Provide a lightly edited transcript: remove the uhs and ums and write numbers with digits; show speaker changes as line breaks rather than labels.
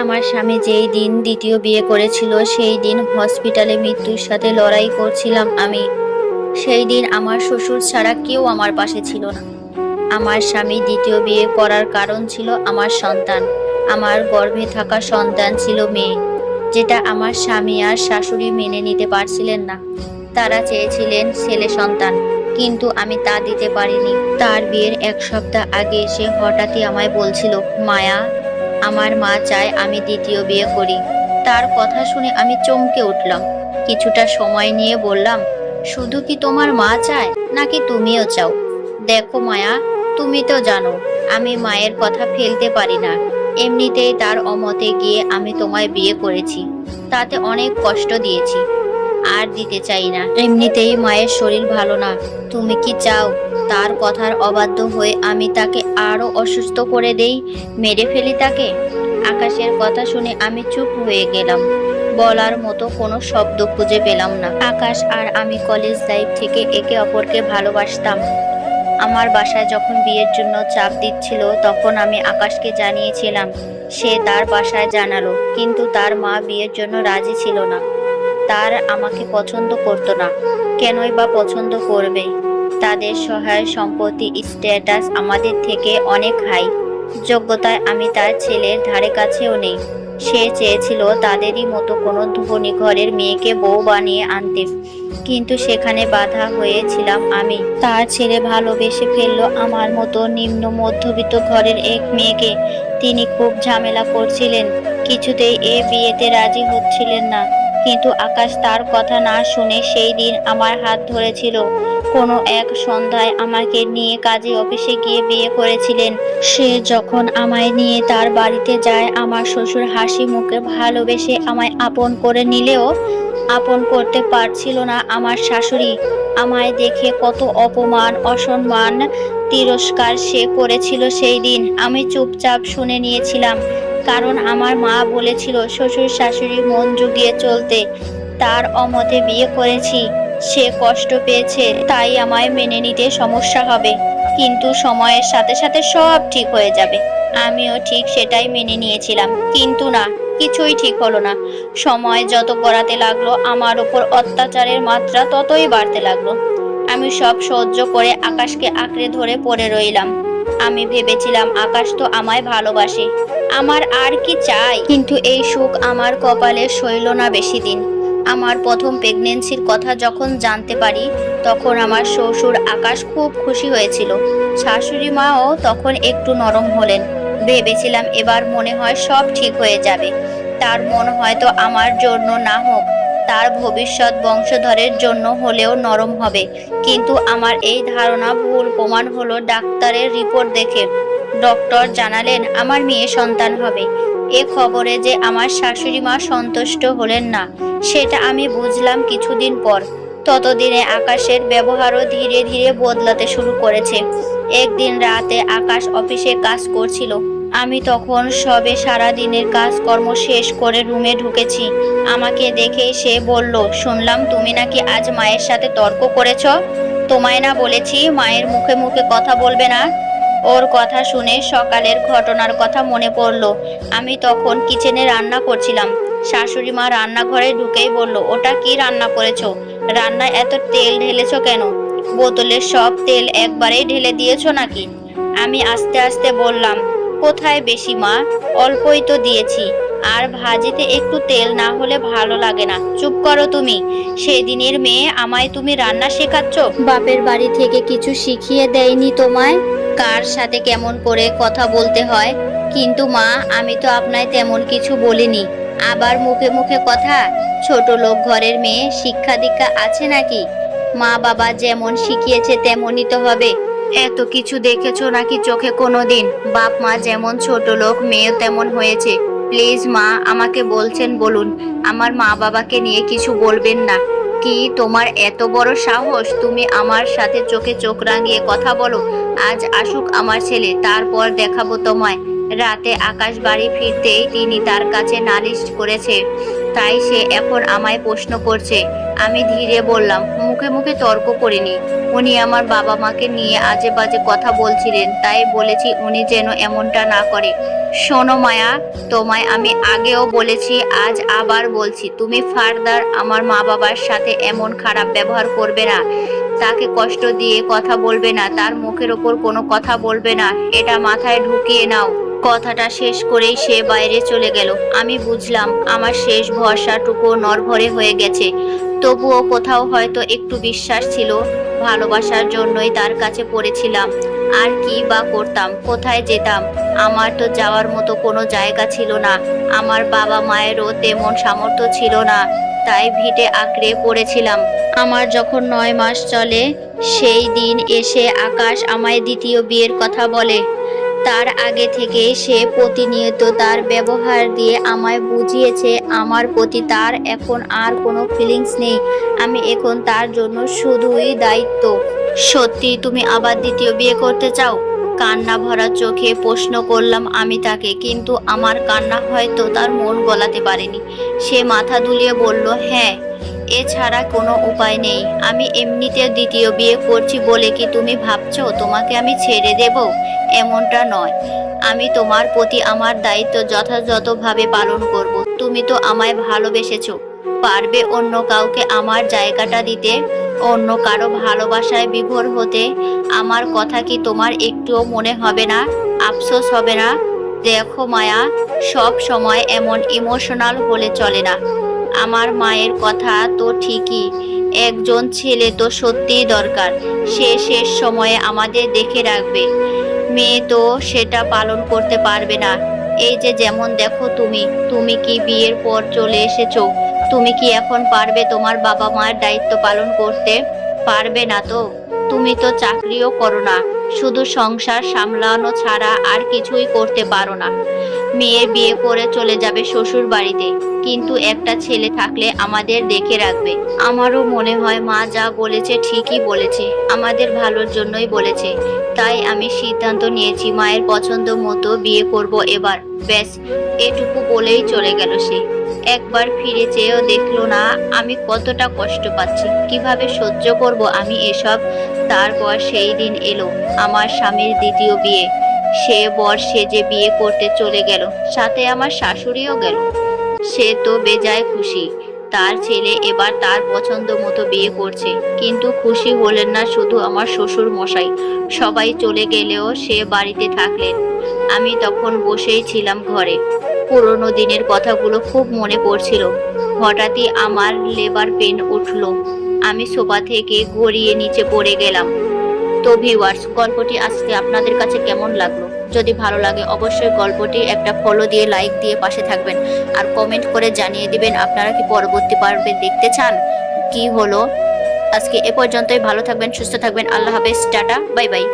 আমার স্বামী যেই দিন দ্বিতীয় বিয়ে করেছিল সেই দিন হসপিটালে মৃত্যুর সাথে লড়াই করছিলাম আমি। সেই দিন আমার শ্বশুর ছাড়া কেউ আমার পাশে ছিল না। আমার স্বামী দ্বিতীয় বিয়ে করার কারণ ছিল আমার সন্তান। আমার গর্ভে থাকা সন্তান ছিল মেয়ে, যেটা আমার স্বামী আর শাশুড়ি মেনে নিতে পারছিলেন না। তারা চেয়েছিলেন ছেলে সন্তান, কিন্তু আমি তা দিতে পারিনি। তার বিয়ের 1 সপ্তাহ আগে সে হঠাৎই আমায় বলছিল, মায়া, আমার মা চায় আমি দ্বিতীয় বিয়ে করি। তার কথা শুনে আমি চমকে উঠলাম। কিছুটা সময় নিয়ে বললাম, শুধু কি তোমার মা চায় নাকি তুমিও চাও? দেখো মায়া, তুমি তো জানো আমি মায়ের কথা ফেলতে পারি না। এমনিতেই তার অমতে গিয়ে আমি তোমায় বিয়ে করেছি, তাতে অনেক কষ্ট দিয়েছি, আর দিতে চাই না। এমনিতেই মায়ের শরীর ভালো না, তুমি কি চাও তার কথার অবাধ্য হয়ে আমি তাকে আরো অসুস্থ করে দেই, মেরে ফেলি তাকে? আকাশের কথা শুনে আমি চুপ হয়ে গেলাম। বলার মতো কোনো শব্দ খুঁজে পেলাম না। আকাশ আর আমি কলেজ লাইফ থেকে একে অপরকে ভালোবাসতাম। আমার বাসায় যখন বিয়ের জন্য চাপ দিচ্ছিল তখন আমি আকাশকে জানিয়েছিলাম। সে তার বাসায় জানালো, কিন্তু তার মা বিয়ের জন্য রাজি ছিল না। তার আমাকে পছন্দ করতো না। কেনই বা পছন্দ করবে? তাদের সহায় সম্পত্তি, স্ট্যাটাস আমাদের থেকে অনেক হাই। যোগ্যতায় আমি তার ছেলের ধারে কাছেও নেই। সে চেয়েছিল তাদেরই মতো কোনো ধনী ঘরের মেয়েকে বউ বানিয়ে আনতে, কিন্তু সেখানে বাধা হয়েছিলাম আমি। তার ছেলে ভালোবেসে ফেললো আমার মতো নিম্ন মধ্যবিত্ত ঘরের এক মেয়েকে। তিনি খুব ঝামেলা করছিলেন, কিছুতেই এ বিয়েতে রাজি হচ্ছিলেন না। কিন্তু আকাশ তার কথা না শুনে সেই দিন আমার হাত ধরেছিল। কোনো এক সন্ধ্যায় আমাকে নিয়ে কাজী অফিসে গিয়ে বিয়ে করেছিলেন। সে যখন আমায় নিয়ে তার বাড়িতে যায়, আমার শ্বশুর হাসি মুখে ভালোবেসে আমায় আপন করে নিলেও আপন করতে পারছিল না আমার শাশুড়ি। আমায় দেখে কত অপমান, অসম্মান, তিরস্কার সে করেছিল সেই দিন। আমি চুপচাপ শুনে নিয়েছিলাম, কারণ আমার মা বলেছিল শ্বশুর শাশুড়ি মন জুগিয়ে চলতে। তার অমতে বিয়ে করেছি। সে কষ্ট পেয়েছে, তাই আমায় মেনে নিতে সমস্যা হবে, কিন্তু সময়ের সাথে সাথে সব ঠিক হয়ে যাবে। আমিও ঠিক সেটাই মেনে নিয়েছিলাম, কিন্তু না, কিছুই ঠিক হলো না। সময় যত গড়াতে লাগলো আমার উপর অত্যাচারের মাত্রা ততই বাড়তে লাগলো। আমি সব সহ্য করে আকাশকে আঁকড়ে ধরে পড়ে রইলাম। আমি ভেবেছিলাম আকাশ তো আমায় ভালোবাসে, আমার আর কি চাই? কিন্তু এই সুখ আমার কপালে সইল না বেশি দিন। আমার প্রথম প্রেগনেন্সির কথা যখন জানতে পারি তখন আমার শ্বশুর আকাশ খুব খুশি হয়েছিল। শাশুড়ি মাও তখন একটু নরম হলেন। ভেবেছিলাম এবার মনে হয় সব ঠিক হয়ে যাবে। তার মন হয়তো আমার জন্য না হোক, তার ভবিষ্যৎ বংশধরের জন্য হলেও নরম হবে। কিন্তু আমার এই ধারণা ভুল প্রমাণ হলো ডাক্তারের রিপোর্ট দেখে। ডক্টর জানালেন আমার মেয়ে সন্তান হবে। এ খবরে যে আমার শাশুড়ি মা সন্তুষ্ট হলেন না, সেটা আমি বুঝলাম কিছুদিন পর। ততদিনে আকাশের ব্যবহারও ধীরে ধীরে বদলাতে শুরু করেছে। একদিন রাতে আকাশ অফিসে কাজ করছিল। আমি তখন সবে সারা দিনের কাজকর্ম শেষ করে রুমে ঢুকেছি। আমাকে দেখেই সে বলল, শুনলাম তুমি নাকি আজ মায়ের সাথে তর্ক করেছ। তোমায় না বলেছি মায়ের মুখে মুখে কথা বলবে না? ওর কথা শুনে সকালের ঘটনার কথা মনে পড়ল। আমি তখন কিচেনে রান্না করছিলাম। শাশুড়ি মা রান্নাঘরে ঢুকেই বলল, ওটা কি রান্না করেছো? রান্নায় এত তেল ঢেলেছো কেন? বোতলের সব তেল একবারেই ঢেলে দিয়েছো নাকি? আমি আস্তে আস্তে বললাম, কোথায় বেশি মা, অল্পই তো দিয়েছি। আর ভাজিতে একটু তেল না হলে ভালো লাগে না। চুপ করো তুমি। সেদিনের মেয়ে আমায় তুমি রান্না শেখাচ্ছ? বাপের বাড়ি থেকে কিছু শিখিয়ে দেয়নি তোমায় কার সাথে কেমন করে কথা বলতে হয়? কিন্তু মা, আমি তো আপনায় তেমন কিছু বলিনি। আবার মুখে মুখে কথা? ছোট লোক ঘরের মেয়ে, শিক্ষা দীক্ষা আছে নাকি? মা বাবা যেমন শিখিয়েছে তেমনই তো হবে। এত কিছু দেখেছো নাকি চোখে কোনোদিন? বাপ মা যেমন ছোট লোক, মেয়ে তেমন হয়েছে। প্লিজ মা, আমাকে বলছেন বলুন, আমার মা বাবাকে নিয়ে কিছু বলবেন না। কি তোমার এত বড় সাহস, তুমি আমার সাথে চোখে চোখ রাঙিয়ে কথা বলো? আজ আসুক আমার ছেলে, তারপর দেখাবো তোমায়। রাতে আকাশ বাড়ি ফিরতেই তিনি তার কাছে নালিশ করেছে, তাই সে এখন আমায় প্রশ্ন করছে। আমি ধীরে বললাম, মুখে মুখে তর্ক করিনি। উনি আমার বাবা মাকে নিয়ে আজে বাজে কথা বলছিলেন, তাই বলেছি উনি যেন এমনটা না করে। শোনো মায়া, তোমায় আমি আগেও বলেছি, আজ আবার বলছি, তুমি ফার্দার আমার মা বাবার সাথে এমন খারাপ ব্যবহার করবে না। তাকে কষ্ট দিয়ে কথা বলবে না, তার মুখের ওপর কোনো কথা বলবে না, এটা মাথায় ঢুকিয়ে নাও। কথাটা শেষ করেই সে বাইরে চলে গেল। আমি বুঝলাম আমার শেষ ভরসাটুকু নড়বড়ে হয়ে গেছে। তবুও কোথাও হয়তো একটু বিশ্বাস ছিল। ভালোবাসার জন্যই তার কাছে পড়েছিলাম। আর কি বা করতাম, কোথায় যেতাম? আমার তো যাওয়ার মতো কোনো জায়গা ছিল না। আমার বাবা মায়েরও তেমন সামর্থ্য ছিল না, তাই ভিটে আঁকড়ে পড়েছিলাম। আমার যখন 9 মাস চলে, সেই দিন এসে আকাশ আমায় দ্বিতীয় বিয়ের কথা বলে। তার আগে থেকে সে প্রতিনিয়ত তার ব্যবহার দিয়ে আমায় বুঝিয়েছে আমার প্রতি তার এখন আর কোনো ফিলিংস নেই। আমি এখন তার জন্য শুধুই দায়িত্ব। সত্যি তুমি আবার দ্বিতীয় বিয়ে করতে চাও? কান্না ভরা চোখে প্রশ্ন করলাম আমি তাকে, কিন্তু আমার কান্না হয়তো তার মন গলাতে পারেনি। সে মাথা দুলিয়ে বলল, হ্যাঁ, এছাড়া কোনো উপায় নেই। আমি এমনিতে দ্বিতীয় বিয়ে করছি বলে কি তুমি ভাবছো তোমাকে আমি ছেড়ে দেব? এমনটা নয়। আমি তোমার প্রতি আমার দায়িত্ব যথাযথভাবে পালন করব। তুমি তো আমায় ভালোবেসেছো। পারবে অন্য কাউকে আমার জায়গাটা দিতে, অন্য কারো ভালোবাসায় বিভোর হতে? আমার কথা কি তোমার একটুও মনে হবে না? আফসোস হবে না? দেখো মায়া, সব সময় এমন ইমোশনাল হলে চলে না। আমার মায়ের কথা তো ঠিকই, একজন ছেলে তো সত্যিই দরকার। সে শেষ সময়ে আমাদের দেখে রাখবে। মেয়ে তো সেটা পালন করতে পারবে না। এই যে যেমন দেখো, তুমি তুমি কি বিয়ের পর চলে এসেছো? তুমি কি এখন পারবে তোমার বাবা মায়ের দায়িত্ব পালন করতে? পারবে না তো? তুমি তো চাকরিও করো না, শুধু সংসার সামলানো ছাড়া আর কিছুই করতে পারো না। মেয়ের বিয়ে করে চলে যাবে শ্বশুর বাড়িতে, কিন্তু একটা ছেলে থাকলে আমাদের দেখে রাখবে। আমারও মনে হয় মা যা বলেছে ঠিকই বলেছে, আমাদের ভালোর জন্যই বলেছে। তাই আমি সিদ্ধান্ত নিয়েছি মায়ের পছন্দ মতো বিয়ে করব এবার। ব্যাস, এটুকু বলেই চলে গেল সে। একবার ফিরে চেয়েও দেখলো না আমি কতটা কষ্ট পাচ্ছি, কিভাবে সহ্য করব আমি এসব। তারপর সেই দিন এলো, আমার স্বামীর দ্বিতীয় বিয়ে। সে বর সেজে বিয়ে করতে চলে গেল, সাথে আমার শাশুড়িও গেল। সে তো বেজায় খুশি, তার ছেলে এবার তার পছন্দ মতো বিয়ে করছে। কিন্তু খুশি হলেন না শুধু আমার শ্বশুর মশাই, সবাই চলে গেলেও সে বাড়িতে থাকলেন। আমি তখন বসেই ছিলাম ঘরে। পুরোনো দিনের কথাগুলো খুব মনে পড়ছিল। হঠাৎই আমার লেবার পেন উঠলো। আমি সোফা থেকে গড়িয়ে নিচে পড়ে গেলাম। তো ভিউয়ার্স, গল্পটি আজকে আপনাদের কাছে কেমন লাগলো? যদি ভালো লাগে অবশ্যই গল্পটি একটা ফলো দিয়ে, লাইক দিয়ে পাশে থাকবেন। আর কমেন্ট করে জানিয়ে দিবেন আপনারা কি পরবর্তী পর্বে দেখতে চান কি হলো। আজকে এ পর্যন্তই। ভালো থাকবেন, সুস্থ থাকবেন। আল্লাহ হাফেজ, টাটা, বাই বাই।